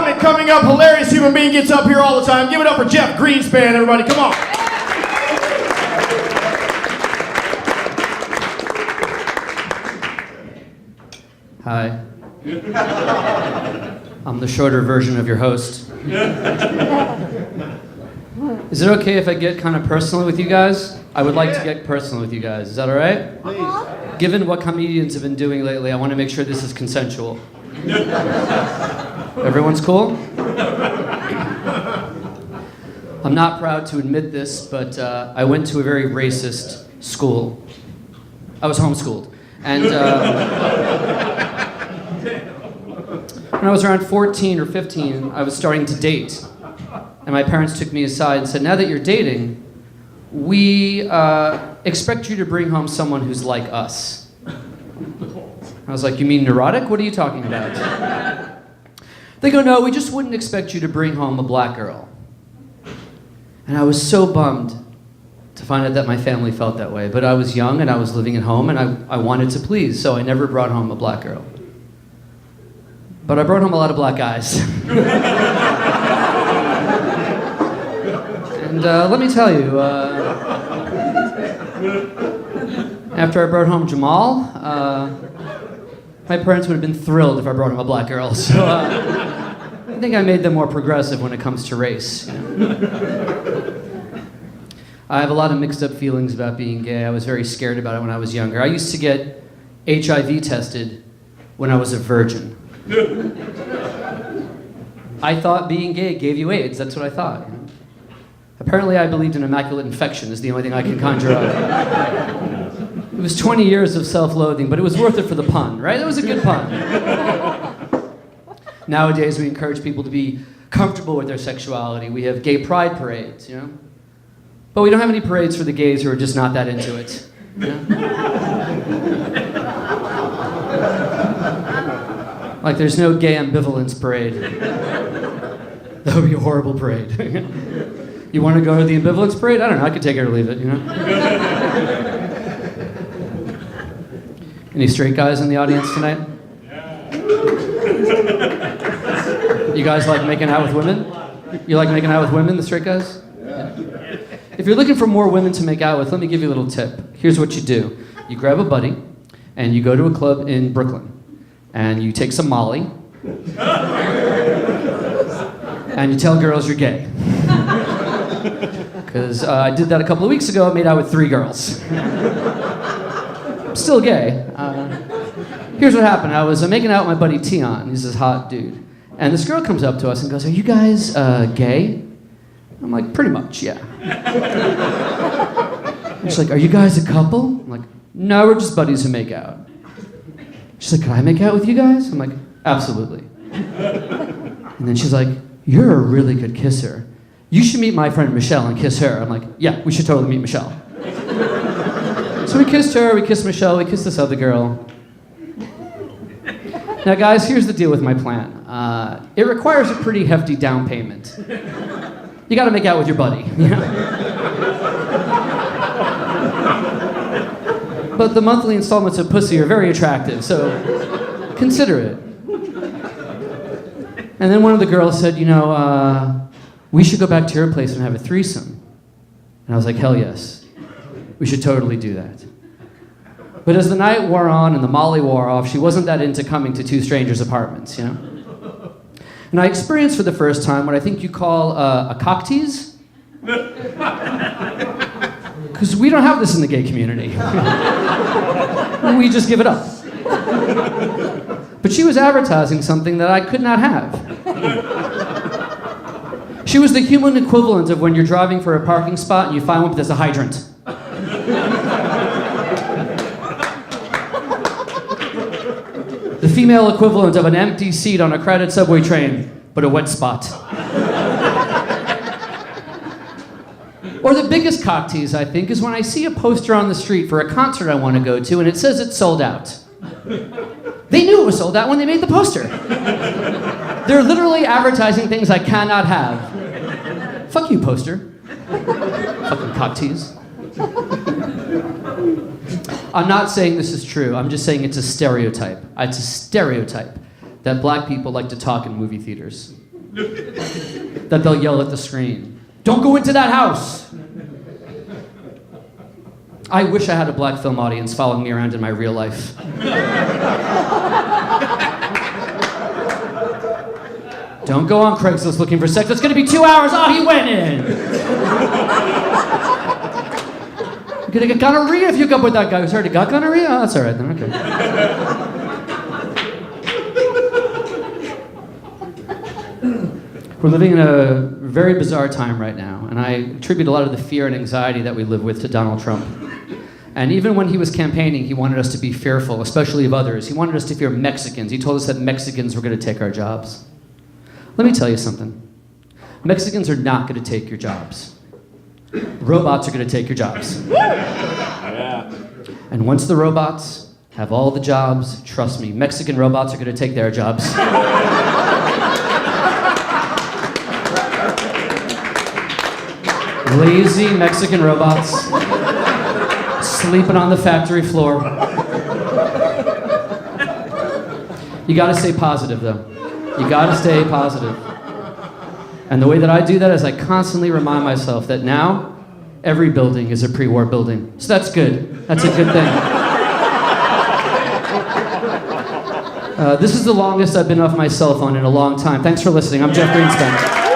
and coming up, hilarious human being gets up here all the time. Give it up for Jeff Greenspan, everybody. Come on. Hi. I'm the shorter version of your host. Is it okay if I get kind of personal with you guys? I would like to get personal with you guys. Is that all right? Please. Given what comedians have been doing lately, I want to make sure this is consensual. Everyone's cool? I'm not proud to admit this, but I went to a very racist school. I was homeschooled. And when I was around 14 or 15, I was starting to date. And my parents took me aside and said, now that you're dating, we expect you to bring home someone who's like us. I was like, you mean neurotic? What are you talking about? They go, no, we just wouldn't expect you to bring home a black girl. And I was so bummed to find out that my family felt that way. But I was young and I was living at home and I wanted to please, so I never brought home a black girl. But I brought home a lot of black guys. And let me tell you, after I brought home Jamal, my parents would have been thrilled if I brought home a black girl. So I think I made them more progressive when it comes to race. You know? I have a lot of mixed up feelings about being gay. I was very scared about it when I was younger. I used to get HIV tested when I was a virgin. I thought being gay gave you AIDS. That's what I thought. You know? Apparently I believed in immaculate infection is the only thing I can conjure up. It was 20 years of self-loathing, but it was worth it for the pun, right? It was a good pun. Nowadays we encourage people to be comfortable with their sexuality. We have gay pride parades, you know? But we don't have any parades for the gays who are just not that into it. You know? Like there's no gay ambivalence parade. That would be a horrible parade. You want to go to the ambivalence parade? I don't know, I could take it or leave it, you know? Any straight guys in the audience tonight? You guys like making out with women? You like making out with women, the straight guys? Yeah. If you're looking for more women to make out with, let me give you a little tip. Here's what you do. You grab a buddy, and you go to a club in Brooklyn, and you take some Molly, and you tell girls you're gay. Because I did that a couple of weeks ago, I made out with 3 girls. I'm still gay. Here's what happened. I was making out with my buddy Tion. He's this hot dude. And this girl comes up to us and goes, are you guys gay? I'm like, pretty much, yeah. And she's like, are you guys a couple? I'm like, no, we're just buddies who make out. She's like, can I make out with you guys? I'm like, absolutely. And then she's like, you're a really good kisser. You should meet my friend Michelle and kiss her. I'm like, yeah, we should totally meet Michelle. So we kissed her, we kissed Michelle, we kissed this other girl. Now guys, here's the deal with my plan. It requires a pretty hefty down payment. You gotta make out with your buddy, you know? But the monthly installments of pussy are very attractive, so consider it. And then one of the girls said, you know, we should go back to your place and have a threesome. And I was like, hell yes. We should totally do that. But as the night wore on and the Molly wore off, she wasn't that into coming to 2 strangers' apartments, you know? And I experienced for the first time what I think you call a cock tease. Because we don't have this in the gay community. We just give it up. But she was advertising something that I could not have. She was the human equivalent of when you're driving for a parking spot and you find one, but there's a hydrant. The female equivalent of an empty seat on a crowded subway train, but a wet spot. Or the biggest cock tease, I think, is when I see a poster on the street for a concert I want to go to and it says it's sold out. They knew it was sold out when they made the poster. They're literally advertising things I cannot have. Fuck you, poster. Fucking cock tease. I'm not saying this is true. I'm just saying it's a stereotype. It's a stereotype that black people like to talk in movie theaters. that they'll yell at the screen, "Don't go into that house!" I wish I had a black film audience following me around in my real life. Don't go on Craigslist looking for sex. It's gonna be 2 hours. Oh, he went in. You're gonna get gonorrhea if you go with that guy who's already got gonorrhea? Oh, that's all right then, okay. We're living in a very bizarre time right now, and I attribute a lot of the fear and anxiety that we live with to Donald Trump. And even when he was campaigning, he wanted us to be fearful, especially of others. He wanted us to fear Mexicans. He told us that Mexicans were going to take our jobs. Let me tell you something. Mexicans are not going to take your jobs. Robots are going to take your jobs. Yeah. And once the robots have all the jobs, trust me, Mexican robots are going to take their jobs. Lazy Mexican robots sleeping on the factory floor. You gotta stay positive, though. You gotta stay positive. And the way that I do that is I constantly remind myself that now every building is a pre-war building. So that's good. That's a good thing. This is the longest I've been off my cell phone in a long time. Thanks for listening. I'm Jeff Greenspan.